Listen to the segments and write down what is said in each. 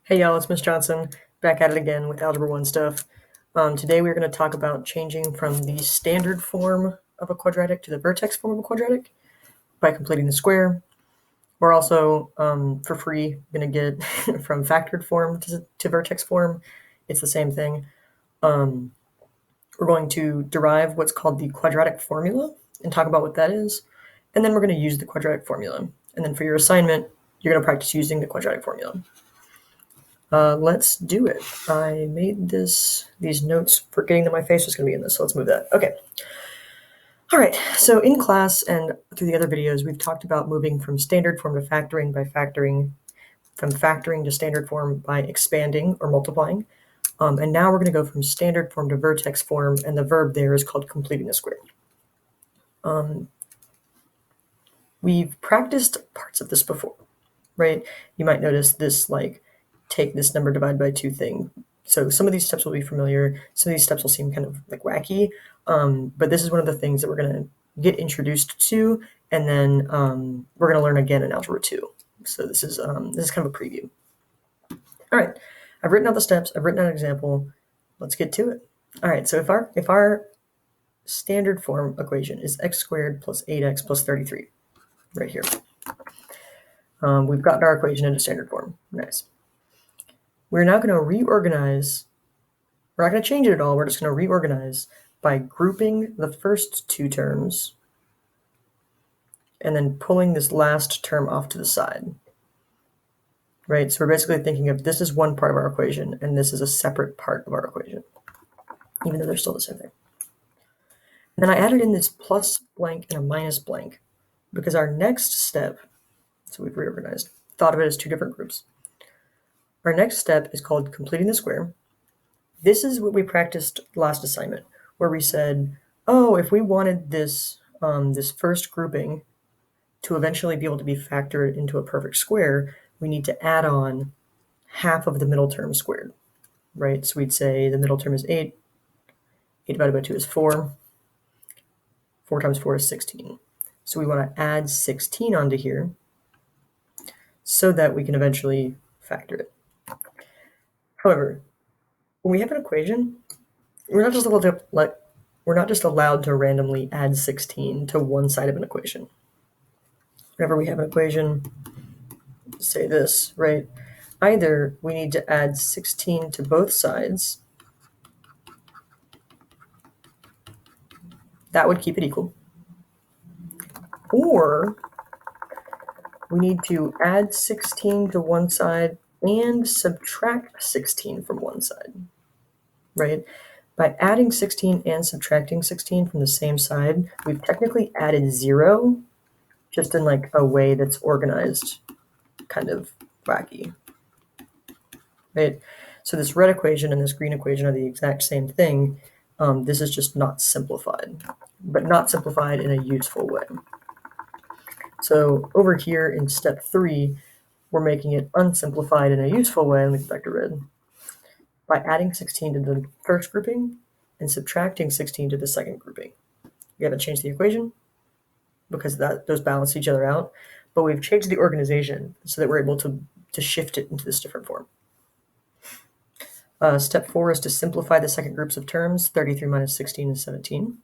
Hey y'all, it's Miss Johnson, back at it again with Algebra 1 stuff. Today we're going to talk about changing from the standard form of a quadratic to the vertex form of a quadratic by completing the square. We're also, for free, going to get from factored form to vertex form. It's the same thing. We're going to derive what's called the quadratic formula and talk about what that is. And then we're going to use the quadratic formula. And then for your assignment, you're going to practice using the quadratic formula. Let's do it. I made these notes forgetting that my face was going to be in this, so let's move that. Okay. All right, so in class and through the other videos, we've talked about moving from standard form to factoring by factoring, from factoring to standard form by expanding or multiplying. And now we're going to go from standard form to vertex form, and the verb there is called completing the square. We've practiced parts of this before, right? You might notice this, like, take this number divided by 2 thing. So some of these steps will be familiar. Some of these steps will seem kind of like wacky, but this is one of the things that we're going to get introduced to, and then we're going to learn again in Algebra 2. So this is kind of a preview. All right, I've written out the steps. I've written out an example. Let's get to it. All right, so if our standard form equation is x squared plus 8x plus 33, right here. We've gotten our equation into standard form. Nice. We're now going to reorganize. We're not going to change it at all. We're just going to reorganize by grouping the first 2 terms and then pulling this last term off to the side. Right? So we're basically thinking of this is one part of our equation and this is a separate part of our equation, even though they're still the same thing. And then I added in this plus blank and a minus blank because our next step, so we've reorganized, thought of it as 2 different groups. Our next step is called completing the square. This is what we practiced last assignment, where we said, oh, if we wanted this, this first grouping to eventually be able to be factored into a perfect square, we need to add on half of the middle term squared, right? So we'd say the middle term is 8, 8 divided by 2 is 4, 4 times 4 is 16. So we want to add 16 onto here so that we can eventually factor it. However, when we have an equation, we're not just allowed to randomly add 16 to one side of an equation. Whenever we have an equation, say this, right? Either we need to add 16 to both sides. That would keep it equal. Or we need to add 16 to one side and subtract 16 from one side, right? By adding 16 and subtracting 16 from the same side, we've technically added 0, just in like a way that's organized, kind of wacky, right? So this red equation and this green equation are the exact same thing. This is just not simplified, but not simplified in a useful way. So over here in step 3, we're making it unsimplified in a useful way. Let me go back to red. By adding 16 to the first grouping and subtracting 16 to the second grouping. We haven't changed the equation because those balance each other out, but we've changed the organization so that we're able to shift it into this different form. Step 4 is to simplify the second groups of terms. 33 minus 16 is 17.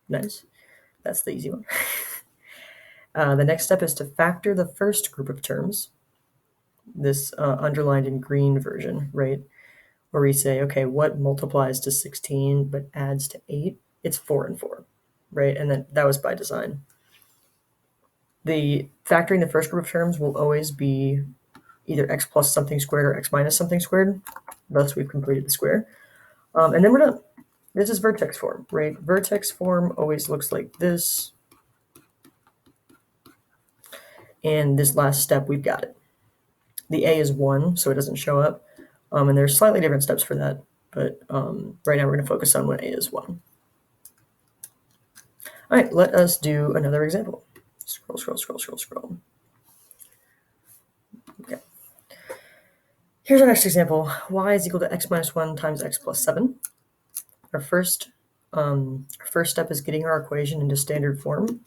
Nice. That's the easy one. The next step is to factor the first group of terms. This underlined in green version, right? Where we say, okay, what multiplies to 16 but adds to 8? It's 4 and 4, right? And then that was by design. The factoring the first group of terms will always be either x plus something squared or x minus something squared. Thus, we've completed the square. And then we're done. This is vertex form, right? Vertex form always looks like this. And this last step, we've got it. The a is 1, so it doesn't show up. And there's slightly different steps for that. But right now, we're going to focus on when a is 1. All right, let us do another example. Scroll, scroll, scroll, scroll, scroll. Okay. Here's our next example. Y is equal to x minus 1 times x plus 7. Our first step is getting our equation into standard form.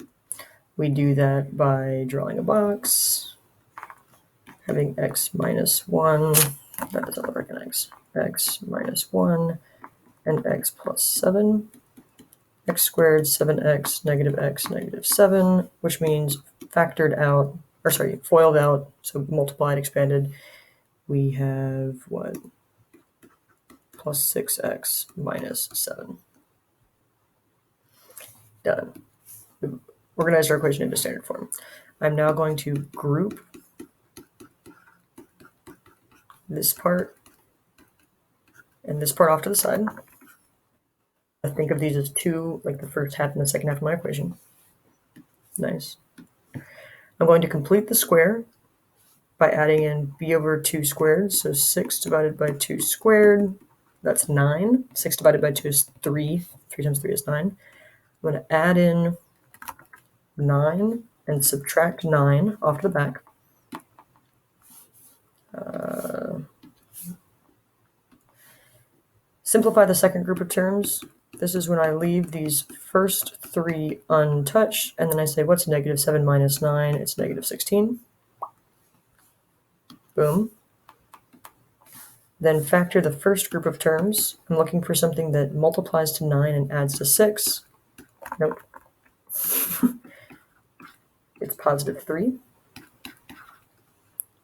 We do that by drawing a box, having x minus 1 that doesn't look like an x. X minus 1 and x plus 7. X squared, 7x, negative 7, which means factored out, or sorry, FOILed out, so multiplied, expanded, we have what? Plus 6x minus 7. Done. We've organized our equation into standard form. I'm now going to group this part and this part off to the side. I think of these as two, like the first half and the second half of my equation. Nice. I'm going to complete the square by adding in b over 2 squared. So 6 divided by 2 squared, that's 9. 6 divided by 2 is 3. 3 times 3 is 9. I'm going to add in 9 and subtract 9 off to the back. Simplify the second group of terms. This is when I leave these first 3 untouched, and then I say, what's negative 7 minus 9? It's negative 16. Boom. Then factor the first group of terms. I'm looking for something that multiplies to 9 and adds to 6. Nope. It's positive 3.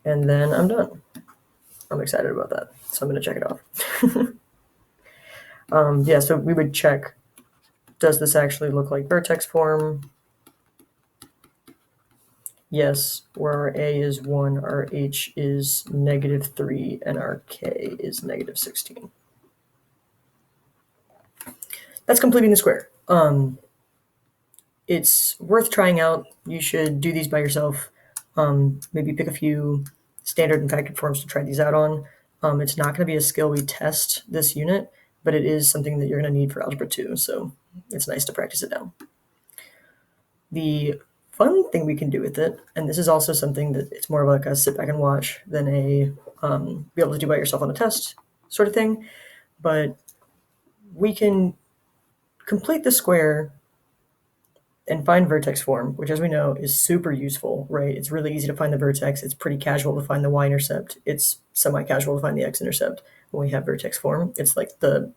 And then I'm done. I'm excited about that, so I'm going to check it off. Yeah, so we would check, does this actually look like vertex form? Yes, where our A is 1, our H is negative 3, and our K is negative 16. That's completing the square. It's worth trying out. You should do these by yourself. Maybe pick a few standard and factored forms to try these out on. It's not going to be a skill we test this unit, but it is something that you're going to need for Algebra 2, so it's nice to practice it down. The fun thing we can do with it, and this is also something that it's more of like a sit back and watch than a be able to do by yourself on a test sort of thing, but we can complete the square and find vertex form, which as we know is super useful, right? It's really easy to find the vertex. It's pretty casual to find the y-intercept. It's semi-casual to find the x-intercept when we have vertex form. It's like the,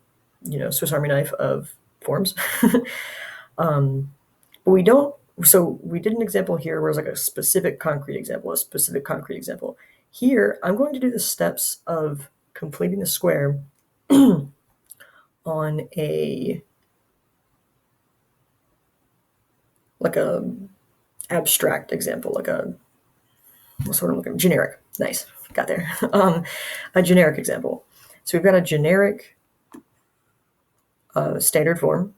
Swiss Army knife of forms. But we don't, so we did an example here where it's like a specific concrete example. Here, I'm going to do the steps of completing the square on a abstract example, like a generic. Nice, got there. A generic example. So we've got a generic standard form.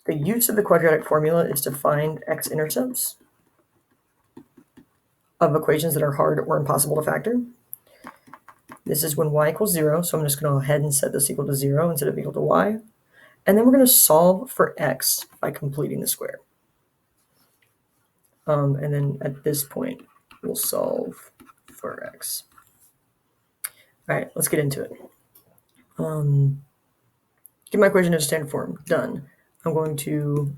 The use of the quadratic formula is to find x-intercepts of equations that are hard or impossible to factor. This is when y equals 0, so I'm just going to go ahead and set this equal to 0 instead of equal to y. And then we're going to solve for x by completing the square. And then at this point, we'll solve for x. All right, let's get into it. Get my equation into standard form. Done. I'm going to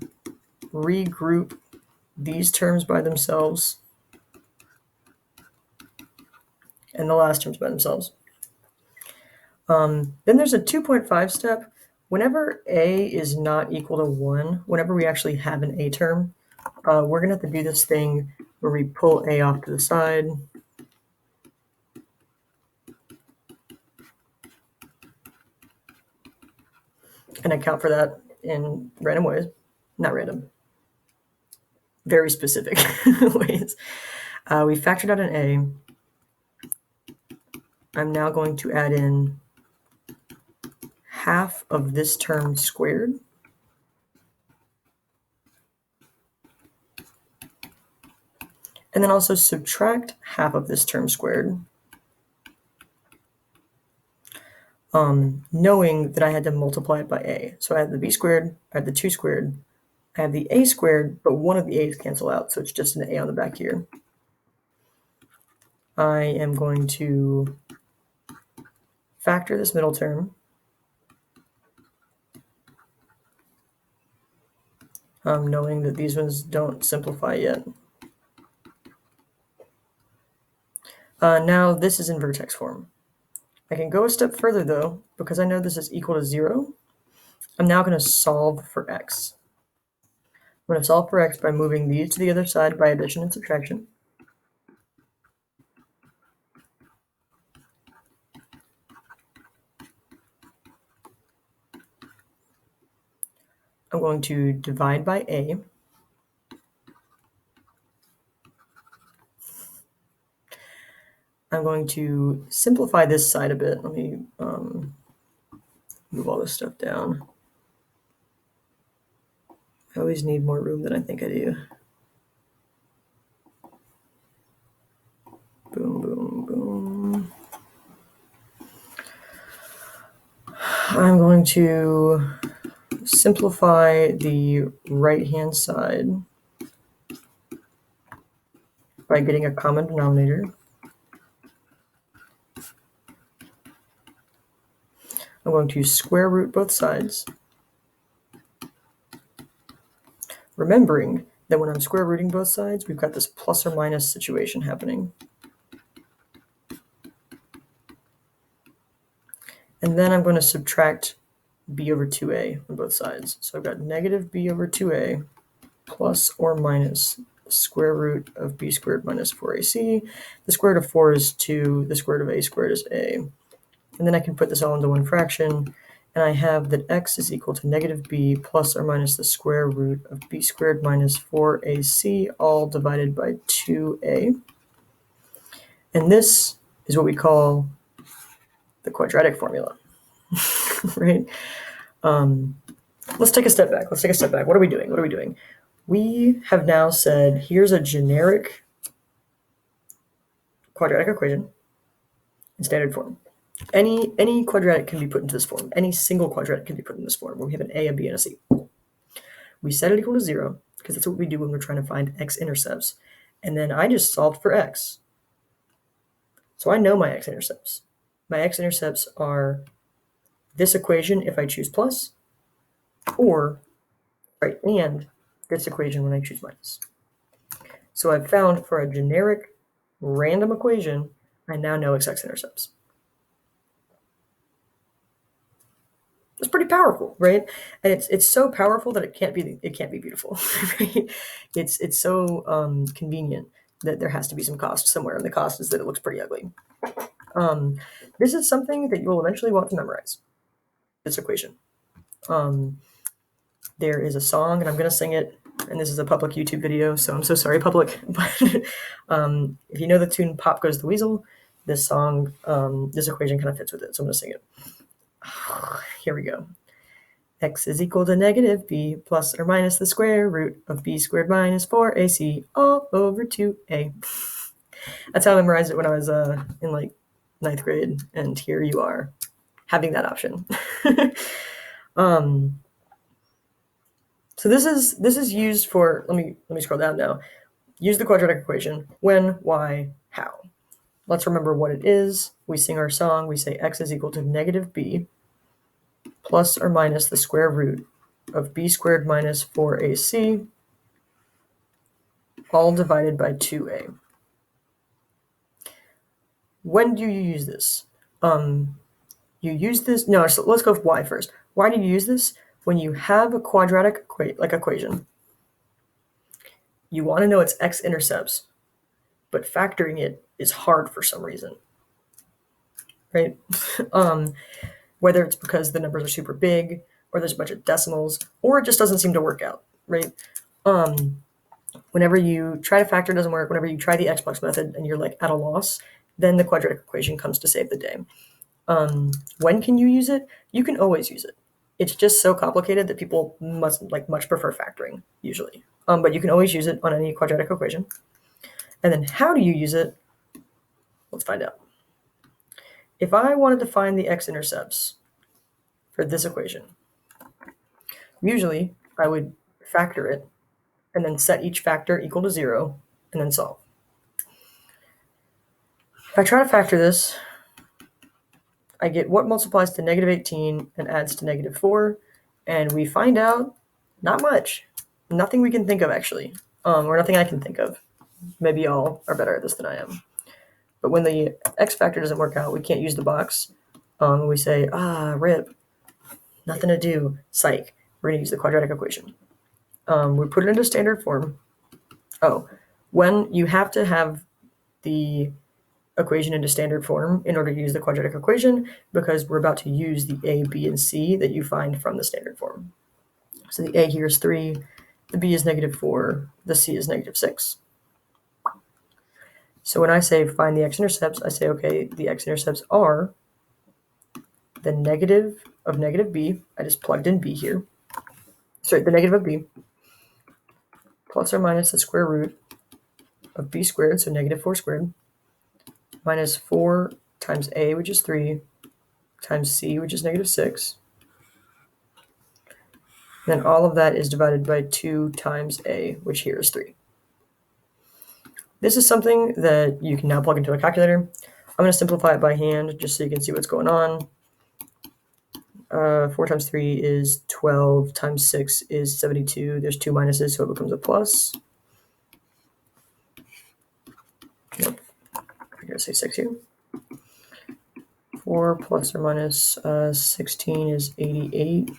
regroup these terms by themselves and the last terms by themselves. Then there's a 2.5 step. Whenever a is not equal to 1, whenever we actually have an a term, we're going to have to do this thing where we pull a off to the side. And account for that in random ways. Not random. Very specific ways. We factored out an a. I'm now going to add in half of this term squared. And then also subtract half of this term squared. Knowing that I had to multiply it by a. So I had the b squared, I had the 2 squared, I have the a squared, but one of the a's cancel out, so it's just an a on the back here. I am going to factor this middle term. Knowing that these ones don't simplify yet. Now this is in vertex form. I can go a step further though, because I know this is equal to 0. I'm now going to solve for x. I'm going to solve for x by moving these to the other side by addition and subtraction. I'm going to divide by a. I'm going to simplify this side a bit. Let me move all this stuff down. I always need more room than I think I do. Boom, boom, boom. I'm going to simplify the right-hand side by getting a common denominator. I'm going to square root both sides, remembering that when I'm square rooting both sides, we've got this plus or minus situation happening. And then I'm going to subtract b over 2a on both sides. So I've got negative b over 2a plus or minus the square root of b squared minus 4ac. The square root of 4 is 2. The square root of a squared is a. And then I can put this all into one fraction. And I have that x is equal to negative b plus or minus the square root of b squared minus 4ac, all divided by 2a. And this is what we call the quadratic formula, right? Let's take a step back. What are we doing? We have now said, here's a generic quadratic equation in standard form. Any quadratic can be put into this form. Any single quadratic can be put in this form, where we have an a, a b, and a c. We set it equal to 0, because that's what we do when we're trying to find x-intercepts. And then I just solved for x. So I know my x-intercepts. My x-intercepts are this equation if I choose plus, or, right, and this equation when I choose minus. So I've found for a generic random equation, I now know its x-intercepts. It's pretty powerful, right? And it's so powerful that it can't be beautiful. Right? It's so convenient that there has to be some cost somewhere, and the cost is that it looks pretty ugly. This is something that you will eventually want to memorize. This equation. There is a song, and I'm going to sing it, and this is a public YouTube video, so I'm so sorry, public. But if you know the tune "Pop Goes the Weasel," this song, this equation kind of fits with it, so I'm going to sing it. Here we go. X is equal to negative b plus or minus the square root of b squared minus 4ac all over 2a. That's how I memorized it when I was in like 9th grade, and here you are having that option. So this is used for, let me scroll down now. Use the quadratic equation. When, why, how. Let's remember what it is. We sing our song. We say x is equal to negative b plus or minus the square root of b squared minus 4ac, all divided by 2a. When do you use this? You use this, no, so let's go with why first. Why do you use this? When you have a quadratic equation, you want to know its x-intercepts, but factoring it is hard for some reason, right? Whether it's because the numbers are super big, or there's a bunch of decimals, or it just doesn't seem to work out, right? Whenever you try to factor, it doesn't work. Whenever you try the xbox method and you're like at a loss, then the quadratic equation comes to save the day. When can you use it? You can always use it. It's just so complicated that people much prefer factoring usually. But you can always use it on any quadratic equation. And then how do you use it? Let's find out. If I wanted to find the x-intercepts for this equation, usually I would factor it and then set each factor equal to 0 and then solve. If I try to factor this, I get what multiplies to negative 18 and adds to negative 4, and we find out not much. Nothing we can think of, actually, or nothing I can think of. Maybe y'all are better at this than I am. But when the x factor doesn't work out, we can't use the box. We say, rip, nothing to do, psych. We're going to use the quadratic equation. We put it into standard form. When you have to have the equation into standard form in order to use the quadratic equation, because we're about to use the a, b, and c that you find from the standard form. So the a here is 3, the b is -4, the c is -6. So when I say find the x-intercepts, I say, okay, the x-intercepts are the negative of negative b. I just plugged in b here. Sorry, the negative of b plus or minus the square root of b squared, so -4 squared, minus 4 times a, which is 3, times c, which is -6. Then all of that is divided by 2 times a, which here is 3. This is something that you can now plug into a calculator. I'm going to simplify it by hand just so you can see what's going on. 4 times 3 is 12, times 6 is 72. There's 2 minuses, so it becomes a plus. Nope, I gotta say 6 here. 4 plus or minus 16 is 88.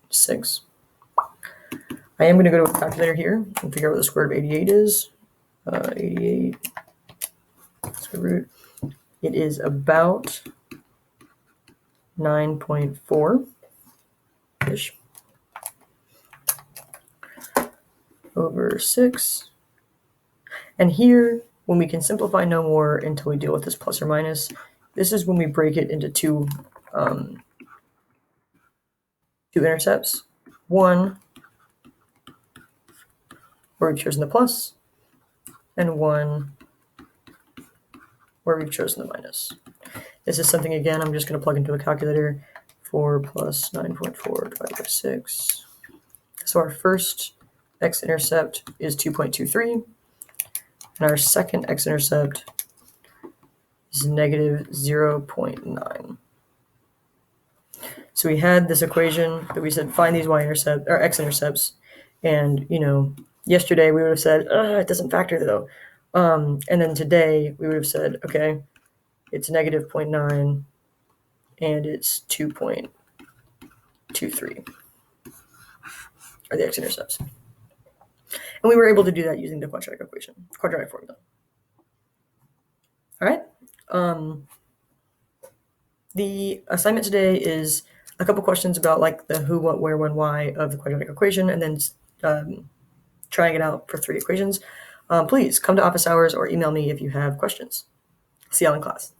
6. I am going to go to a calculator here and figure out what the square root of 88 is. 88 square root. It is about 9.4-ish over 6. And here, when we can simplify no more until we deal with this plus or minus, this is when we break it into two intercepts. One where we've chosen the plus, and one where we've chosen the minus. This is something, again, I'm just going to plug into a calculator. 4 plus 9.4 divided by 6. So our first x-intercept is 2.23, and our second x-intercept is -0.9. So we had this equation that we said find these y-intercept or x-intercepts, and yesterday we would have said it doesn't factor though, and then today we would have said, okay, it's -0.9 and it's 2.23 are the x-intercepts. And we were able to do that using the quadratic formula. All right. The assignment today is a couple questions about like the who, what, where, when, why of the quadratic equation, and then trying it out for 3 equations. Please come to office hours or email me if you have questions. See y'all in class.